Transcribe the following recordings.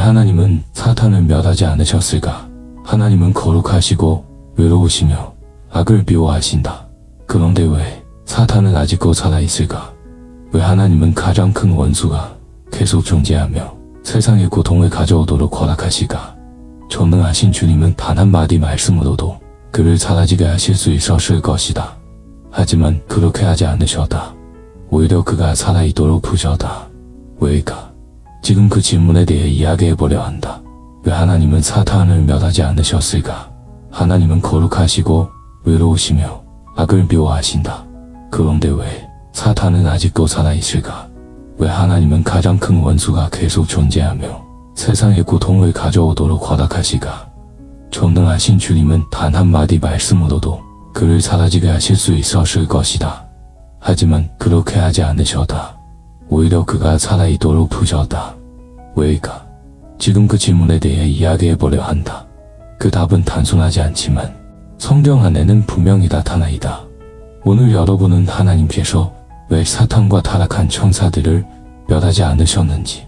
하나님은 사탄을 멸하지 않으셨을까? 하나님은 거룩하시고 외로우시며 악을 미워하신다. 그런데 왜 사탄은 아직도 살아있을까? 왜 하나님은 가장 큰 원수가 계속 존재하며 세상에 고통을 가져오도록 허락하실까? 전능하신 주님은 단 한마디 말씀으로도 그를 사라지게 하실 수 있었을 것이다. 하지만 그렇게 하지 않으셨다. 오히려 그가 살아있도록 두셨다. 왜일까? 지금 그 질문에 대해 이야기해보려 한다. 왜 하나님은 사탄을 멸하지 않으셨을까? 하나님은 거룩하시고 외로우시며 악을 미워하신다. 그런데 왜 사탄은 아직도 살아있을까? 왜 하나님은 가장 큰 원수가 계속 존재하며 세상에 고통을 가져오도록 허락하실까? 전능하신 주님은 단 한마디 말씀으로도 그를 사라지게 하실 수 있었을 것이다. 하지만 그렇게 하지 않으셨다. 오히려 그가 살아있도록 두셨다. 왜일까? 지금 그 질문에 대해 이야기해보려 한다. 그 답은 단순하지 않지만 성경 안에는 분명히 나타나있다. 오늘 여러분은 하나님께서 왜 사탄과 타락한 천사들을 멸하지 않으셨는지,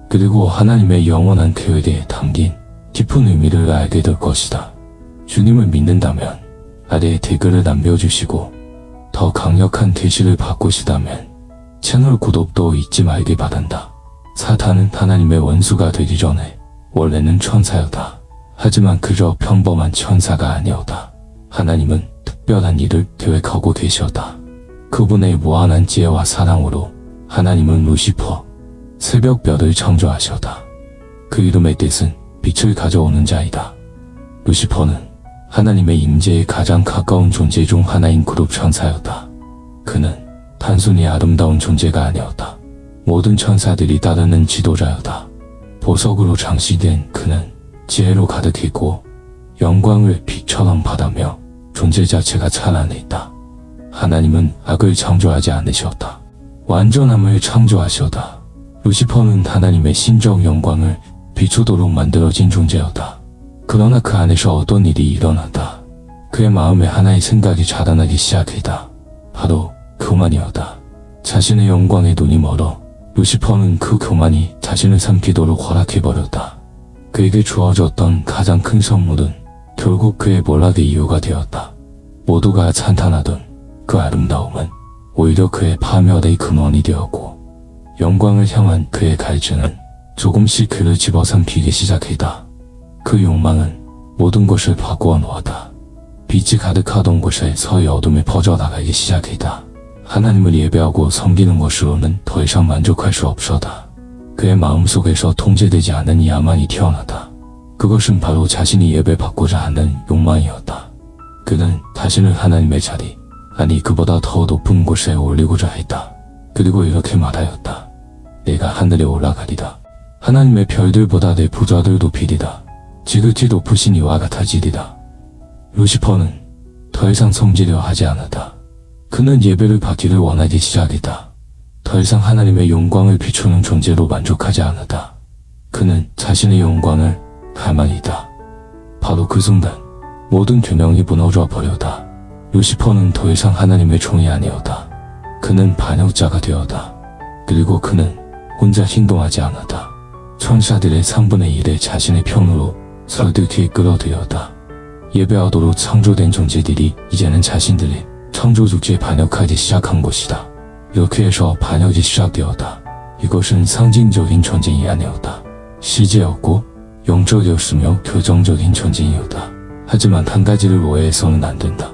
그리고 하나님의 영원한 계획에 담긴 깊은 의미를 알게 될 것이다. 주님을 믿는다면 아래에 댓글을 남겨주시고, 더 강력한 계시를 받고시다면 채널 구독도 잊지 말길 바란다. 사탄은 하나님의 원수가 되기 전에 원래는 천사였다. 하지만 그저 평범한 천사가 아니었다. 하나님은 특별한 일을 계획하고 계셨다. 그분의 무한한 지혜와 사랑으로 하나님은 루시퍼, 새벽별을 창조하셨다. 그 이름의 뜻은 빛을 가져오는 자이다. 루시퍼는 하나님의 임재에 가장 가까운 존재 중 하나인 그룹 천사였다. 그는 단순히 아름다운 존재가 아니었다. 모든 천사들이 따르는 지도자였다. 보석으로 장식된 그는 지혜로 가득했고 영광을 빛처럼 받으며 존재 자체가 찬란했다. 하나님은 악을 창조하지 않으셨다. 완전함을 창조하셨다. 루시퍼는 하나님의 신적 영광을 비추도록 만들어진 존재였다. 그러나 그 안에서 어떤 일이 일어났다. 그의 마음에 하나의 생각이 자라나기 시작했다. 바로 교만이었다. 자신의 영광에 눈이 멀어 루시퍼는 그 교만이 자신을 삼키도록 허락해버렸다. 그에게 주어졌던 가장 큰 선물은 결국 그의 몰락의 이유가 되었다. 모두가 찬탄하던 그 아름다움은 오히려 그의 파멸의 근원이 되었고, 영광을 향한 그의 갈증은 조금씩 그를 집어삼키기 시작했다. 그 욕망은 모든 것을 바꾸어 놓았다. 빛이 가득하던 곳에 서히 어둠이 퍼져나가기 시작했다. 하나님을 예배하고 섬기는 것으로는 더 이상 만족할 수 없었다. 그의 마음속에서 통제되지 않은 야만이 튀어나다. 그것은 바로 자신이 예배받고자 하는 욕망이었다. 그는 자신을 하나님의 자리, 아니 그보다 더 높은 곳에 올리고자 했다. 그리고 이렇게 말하였다. 내가 하늘에 올라가리다. 하나님의 별들보다 내 부좌를 높이리다. 지극히 높으신 이와 같아지리다. 루시퍼는 더 이상 섬기려 하지 않았다. 그는 예배를 받기를 원하기 시작했다. 더 이상 하나님의 영광을 비추는 존재로 만족하지 않았다. 그는 자신의 영광을 갈망했다. 바로 그 순간 모든 균형이 무너져 버렸다. 루시퍼는 더 이상 하나님의 종이 아니었다. 그는 반역자가 되었다. 그리고 그는 혼자 행동하지 않았다. 천사들의 3분의 1을 자신의 편으로 설득해 끌어들였다. 예배하도록 창조된 존재들이 이제는 자신들의 창조주께 반역하기 시작한 것이다. 이렇게 해서 반역이 시작되었다. 이것은 상징적인 전쟁이 아니었다. 실제였고 영적이었으며 교정적인 전쟁이었다. 하지만 한 가지를 오해해서는 안 된다.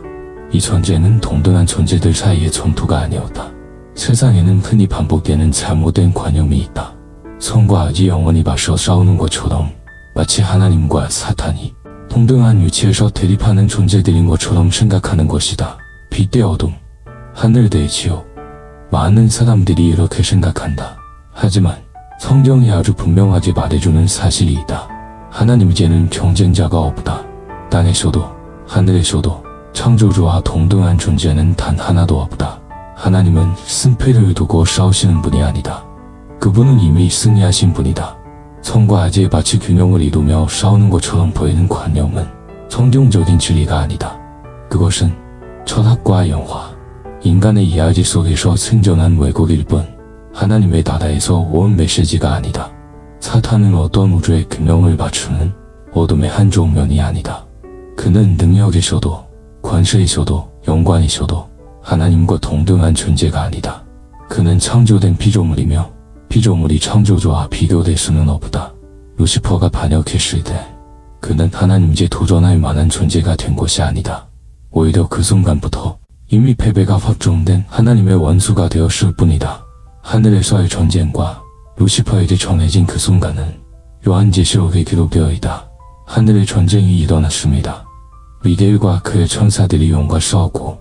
이 전쟁은 동등한 존재들 사이의 전투가 아니었다. 세상에는 흔히 반복되는 잘못된 관념이 있다. 선과 악이 영원히 맞서 싸우는 것처럼, 마치 하나님과 사탄이 동등한 위치에서 대립하는 존재들인 것처럼 생각하는 것이다. 빛 대 어둠, 하늘 대 지옥. 많은 사람들이 이렇게 생각한다. 하지만 성경이 아주 분명하게 말해주는 사실이 있다. 하나님께는 경쟁자가 없다. 땅에서도 하늘에서도 창조주와 동등한 존재는 단 하나도 없다. 하나님은 승패를 두고 싸우시는 분이 아니다. 그분은 이미 승리하신 분이다. 선과 악의 마치 균형을 이루며 싸우는 것처럼 보이는 관념은 성경적인 진리가 아니다. 그것은 철학과 영화, 인간의 이야기 속에서 생존한 왜곡일 뿐 하나님의 나라에서 온 메시지가 아니다. 사탄은 어떤 우주의 균형을 맞추는 어둠의 한쪽 면이 아니다. 그는 능력이셔도 권세이셔도 영광이셔도 하나님과 동등한 존재가 아니다. 그는 창조된 피조물이며 피조물이 창조주와 비교될 수는 없다. 루시퍼가 반역했을 때 그는 하나님께 도전할 만한 존재가 된 것이 아니다. 오히려 그 순간부터 이미 패배가 확정된 하나님의 원수가 되었을 뿐이다. 하늘에서의 전쟁과 루시퍼에게 전해진 그 순간은 요한계시록에 기록되어 있다. 하늘의 전쟁이 일어났습니다. 미게일과 그의 천사들이 용과 싸웠고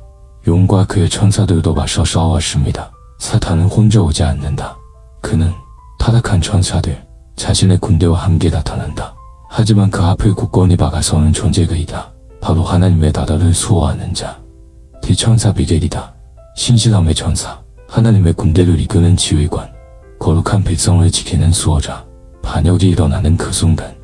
용과 그의 천사들도 맞서 싸워왔습니다. 사탄은 혼자 오지 않는다. 그는 타락한 천사들, 자신의 군대와 함께 나타난다. 하지만 그 앞을 굳건히 막아서는 존재가 있다. 바로 하나님의 나라를 수호하는 자, 대천사 미겔이다. 신실함의 천사, 하나님의 군대를 이끄는 지휘관, 거룩한 백성을 지키는 수호자. 반역이 일어나는 그 순간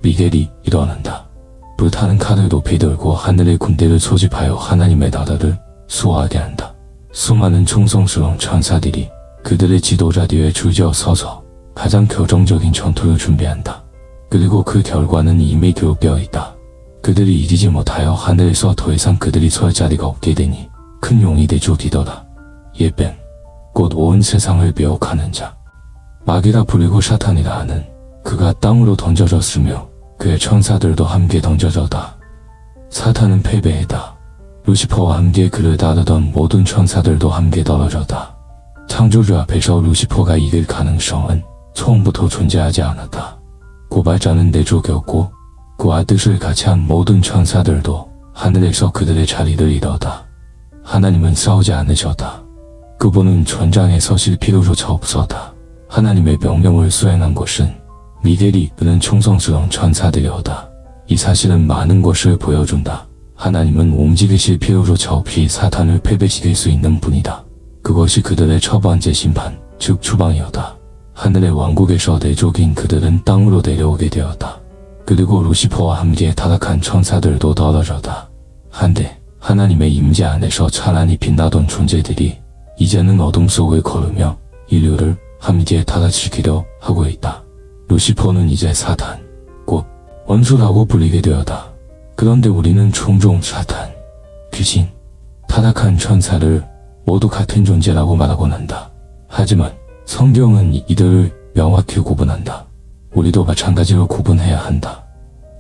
미겔이 일어난다. 불타는 칼을 높이 들고 하늘의 군대를 소집하여 하나님의 나라를 수호하게 한다. 수많은 충성스러운 천사들이 그들의 지도자 뒤에 줄지어 서서 가장 결정적인 전투를 준비한다. 그리고 그 결과는 이미 기록되어 있다. 그들이 이기지 못하여 하늘에서 더 이상 그들이 설 자리가 없게 되니 큰 용이 되주기더라. 예뱀, 곧 온 세상을 배옥하는 자. 마귀라 불리고 사탄이라 하는 그가 땅으로 던져졌으며 그의 천사들도 함께 던져졌다. 사탄은 패배했다. 루시퍼와 함께 그를 따르던 모든 천사들도 함께 떨어졌다. 창조주 앞에서 루시퍼가 이길 가능성은 처음부터 존재하지 않았다. 고발자는 내쫓겼고 그와 뜻을 같이 한 모든 천사들도 하늘에서 그들의 자리를 잃었다. 하나님은 싸우지 않으셨다. 그분은 전장에 서실 필요조차 없었다. 하나님의 명령을 수행한 것은 미겔이 이끄는 충성스러운 천사들이었다. 이 사실은 많은 것을 보여준다. 하나님은 움직이실 필요조차 없이 사탄을 패배시킬 수 있는 분이다. 그것이 그들의 첫 번째 심판, 즉 추방이었다. 하늘의 왕국에서 내쫓긴 그들은 땅으로 내려오게 되었다. 그리고 루시퍼와 함께 타락한 천사들도 떨어졌다. 한데 하나님의 임재 안에서 찬란히 빛나던 존재들이 이제는 어둠 속을 걸으며 인류를 함께 타락시키려 하고 있다. 루시퍼는 이제 사탄, 곧 원수라고 불리게 되었다. 그런데 우리는 종종 사탄, 귀신, 타락한 천사를 모두 같은 존재라고 말하곤 한다. 하지만 성경은 이들을 명확히 구분한다. 우리도 마찬가지로 구분해야 한다.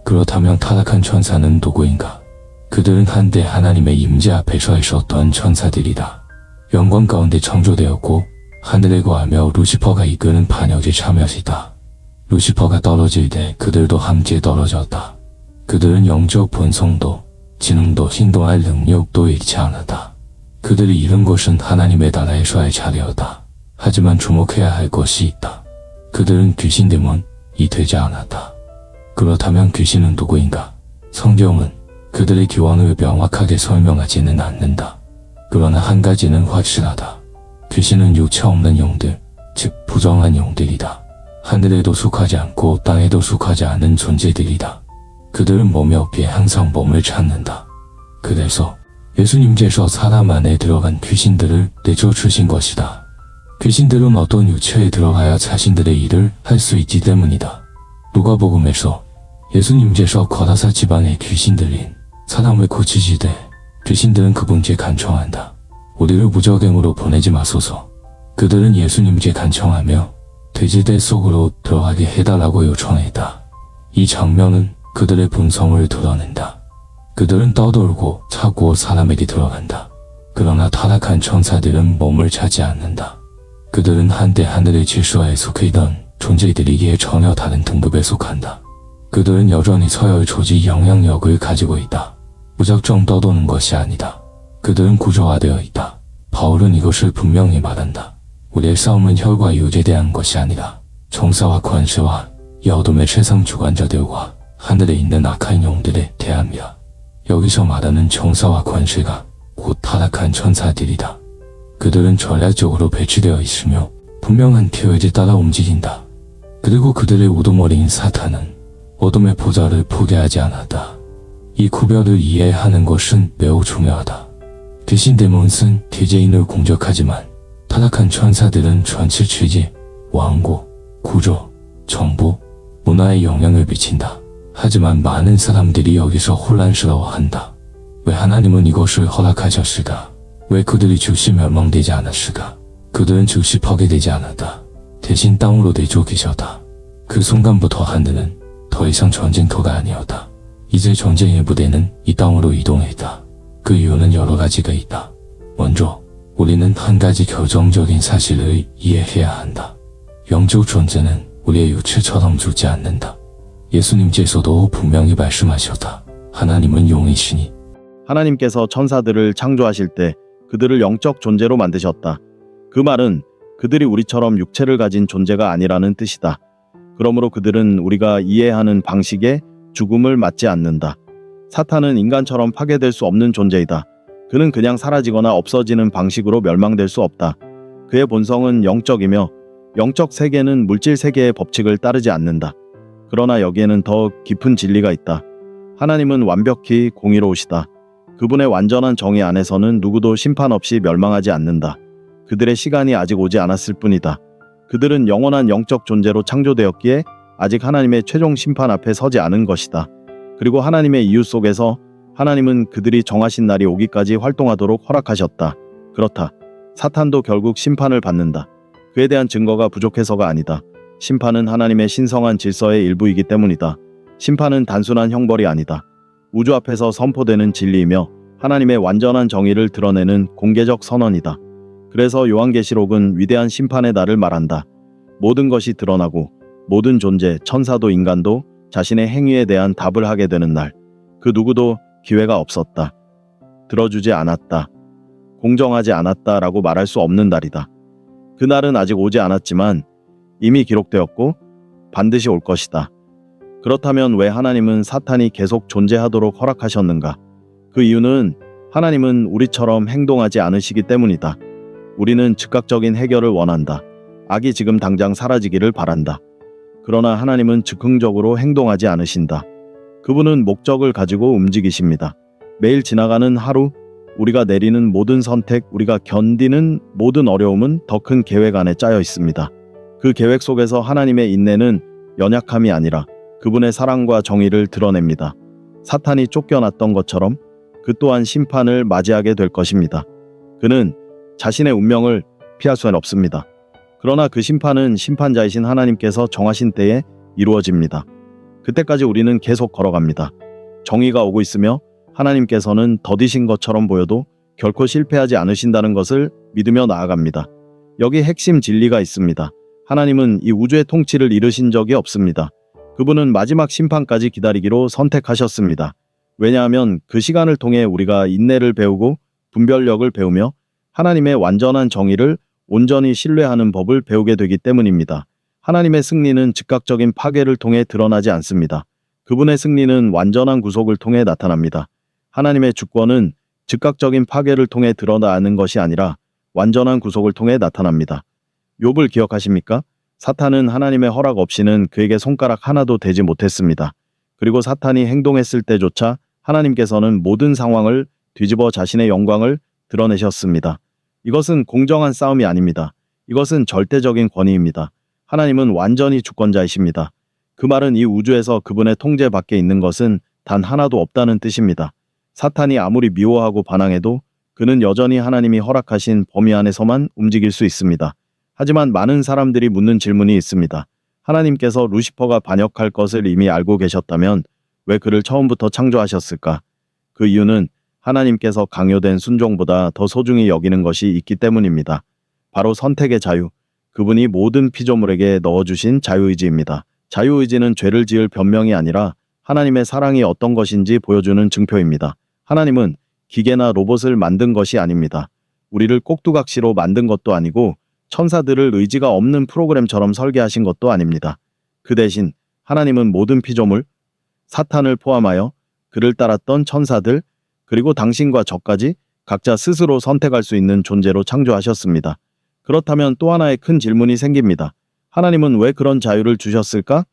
그렇다면 타락한 천사는 누구인가? 그들은 한때 하나님의 임재 앞에 서 있었던 천사들이다. 영광 가운데 창조되었고 하늘에 거하며 루시퍼가 이끄는 반역에 참여했다. 루시퍼가 떨어질 때 그들도 함께 떨어졌다. 그들은 영적 본성도 지능도 행동할 능력도 잃지 않았다. 그들이 잃은 것은 하나님의 나라에서의 자리였다. 하지만 주목해야 할 것이 있다. 그들은 귀신 데몬이 되지 않았다. 그렇다면 귀신은 누구인가? 성경은 그들의 기원을 명확하게 설명하지는 않는다. 그러나 한 가지는 확실하다. 귀신은 육체 없는 영들, 즉 부정한 영들이다. 하늘에도 속하지 않고 땅에도 속하지 않은 존재들이다. 그들은 몸이 없기에 항상 몸을 찾는다. 그래서 예수님께서 사람 안에 들어간 귀신들을 내쫓으신 것이다. 귀신들은 어떤 육체에 들어가야 자신들의 일을 할 수 있기 때문이다. 누가복음에서 예수님께서 거라사 지방의 귀신들인 사람을 고치시되 귀신들은 그분께 간청한다. 우리를 무적행으로 보내지 마소서. 그들은 예수님께 간청하며 돼지대 속으로 들어가게 해달라고 요청했다. 이 장면은 그들의 본성을 드러낸다. 그들은 떠돌고 차고 사람에게 들어간다. 그러나 타락한 천사들은 몸을 차지 않는다. 그들은 한때 하늘의 질서에 속해있던 존재들이기에 전혀 다른 등급에 속한다. 그들은 여전히 서열 조직 영향력을 가지고 있다. 무작정 떠도는 것이 아니다. 그들은 구조화되어 있다. 바울은 이것을 분명히 말한다. 우리의 싸움은 혈과 육에 대한 것이 아니라 정사와 권세와 이 어둠의 세상 주관자들과 하늘에 있는 악한 영들에 대함이라. 여기서 말하는 정사와 권세가 곧 타락한 천사들이다. 그들은 전략적으로 배치되어 있으며 분명한 계획에 따라 움직인다. 그리고 그들의 우두머리인 사탄은 어둠의 보좌를 포기하지 않았다. 이 구별을 이해하는 것은 매우 중요하다. 귀신 데몬은 대제인을 공격하지만 타락한 천사들은 전체 체제, 왕국, 구조, 정보, 문화에 영향을 미친다. 하지만 많은 사람들이 여기서 혼란스러워한다. 왜 하나님은 이것을 허락하셨을까? 왜 그들이 즉시 멸망되지 않았을까? 그들은 즉시 파괴되지 않았다. 대신 땅으로 내쫓기셨다. 그 순간부터 하늘은 더 이상 전쟁터가 아니었다. 이제 전쟁의 무대는 이 땅으로 이동했다. 그 이유는 여러 가지가 있다. 먼저 우리는 한 가지 결정적인 사실을 이해해야 한다. 영적 존재는 우리의 육체처럼 죽지 않는다. 예수님께서도 분명히 말씀하셨다. 하나님은 영이시니 하나님께서 천사들을 창조하실 때 그들을 영적 존재로 만드셨다. 그 말은 그들이 우리처럼 육체를 가진 존재가 아니라는 뜻이다. 그러므로 그들은 우리가 이해하는 방식에 죽음을 맞지 않는다. 사탄은 인간처럼 파괴될 수 없는 존재이다. 그는 그냥 사라지거나 없어지는 방식으로 멸망될 수 없다. 그의 본성은 영적이며 영적 세계는 물질 세계의 법칙을 따르지 않는다. 그러나 여기에는 더 깊은 진리가 있다. 하나님은 완벽히 공의로우시다. 그분의 완전한 정의 안에서는 누구도 심판 없이 멸망하지 않는다. 그들의 시간이 아직 오지 않았을 뿐이다. 그들은 영원한 영적 존재로 창조되었기에 아직 하나님의 최종 심판 앞에 서지 않은 것이다. 그리고 하나님의 이유 속에서 하나님은 그들이 정하신 날이 오기까지 활동하도록 허락하셨다. 그렇다. 사탄도 결국 심판을 받는다. 그에 대한 증거가 부족해서가 아니다. 심판은 하나님의 신성한 질서의 일부이기 때문이다. 심판은 단순한 형벌이 아니다. 우주 앞에서 선포되는 진리이며 하나님의 완전한 정의를 드러내는 공개적 선언이다. 그래서 요한계시록은 위대한 심판의 날을 말한다. 모든 것이 드러나고 모든 존재, 천사도 인간도 자신의 행위에 대한 답을 하게 되는 날. 그 누구도 기회가 없었다. 들어주지 않았다. 공정하지 않았다라고 말할 수 없는 날이다. 그날은 아직 오지 않았지만 이미 기록되었고 반드시 올 것이다. 그렇다면 왜 하나님은 사탄이 계속 존재하도록 허락하셨는가? 그 이유는 하나님은 우리처럼 행동하지 않으시기 때문이다. 우리는 즉각적인 해결을 원한다. 악이 지금 당장 사라지기를 바란다. 그러나 하나님은 즉흥적으로 행동하지 않으신다. 그분은 목적을 가지고 움직이십니다. 매일 지나가는 하루, 우리가 내리는 모든 선택, 우리가 견디는 모든 어려움은 더 큰 계획 안에 짜여 있습니다. 그 계획 속에서 하나님의 인내는 연약함이 아니라 그분의 사랑과 정의를 드러냅니다. 사탄이 쫓겨났던 것처럼 그 또한 심판을 맞이하게 될 것입니다. 그는 자신의 운명을 피할 수는 없습니다. 그러나 그 심판은 심판자이신 하나님께서 정하신 때에 이루어집니다. 그때까지 우리는 계속 걸어갑니다. 정의가 오고 있으며 하나님께서는 더디신 것처럼 보여도 결코 실패하지 않으신다는 것을 믿으며 나아갑니다. 여기 핵심 진리가 있습니다. 하나님은 이 우주의 통치를 이루신 적이 없습니다. 그분은 마지막 심판까지 기다리기로 선택하셨습니다. 왜냐하면 그 시간을 통해 우리가 인내를 배우고 분별력을 배우며 하나님의 완전한 정의를 온전히 신뢰하는 법을 배우게 되기 때문입니다. 하나님의 승리는 즉각적인 파괴를 통해 드러나지 않습니다. 그분의 승리는 완전한 구속을 통해 나타납니다. 하나님의 주권은 즉각적인 파괴를 통해 드러나는 것이 아니라 완전한 구속을 통해 나타납니다. 욥을 기억하십니까? 사탄은 하나님의 허락 없이는 그에게 손가락 하나도 대지 못했습니다. 그리고 사탄이 행동했을 때조차 하나님께서는 모든 상황을 뒤집어 자신의 영광을 드러내셨습니다. 이것은 공정한 싸움이 아닙니다. 이것은 절대적인 권위입니다. 하나님은 완전히 주권자이십니다. 그 말은 이 우주에서 그분의 통제 밖에 있는 것은 단 하나도 없다는 뜻입니다. 사탄이 아무리 미워하고 반항해도 그는 여전히 하나님이 허락하신 범위 안에서만 움직일 수 있습니다. 하지만 많은 사람들이 묻는 질문이 있습니다. 하나님께서 루시퍼가 반역할 것을 이미 알고 계셨다면 왜 그를 처음부터 창조하셨을까? 그 이유는 하나님께서 강요된 순종보다 더 소중히 여기는 것이 있기 때문입니다. 바로 선택의 자유, 그분이 모든 피조물에게 넣어주신 자유의지입니다. 자유의지는 죄를 지을 변명이 아니라 하나님의 사랑이 어떤 것인지 보여주는 증표입니다. 하나님은 기계나 로봇을 만든 것이 아닙니다. 우리를 꼭두각시로 만든 것도 아니고 천사들을 의지가 없는 프로그램처럼 설계하신 것도 아닙니다. 그 대신 하나님은 모든 피조물, 사탄을 포함하여 그를 따랐던 천사들, 그리고 당신과 저까지 각자 스스로 선택할 수 있는 존재로 창조하셨습니다. 그렇다면 또 하나의 큰 질문이 생깁니다. 하나님은 왜 그런 자유를 주셨을까?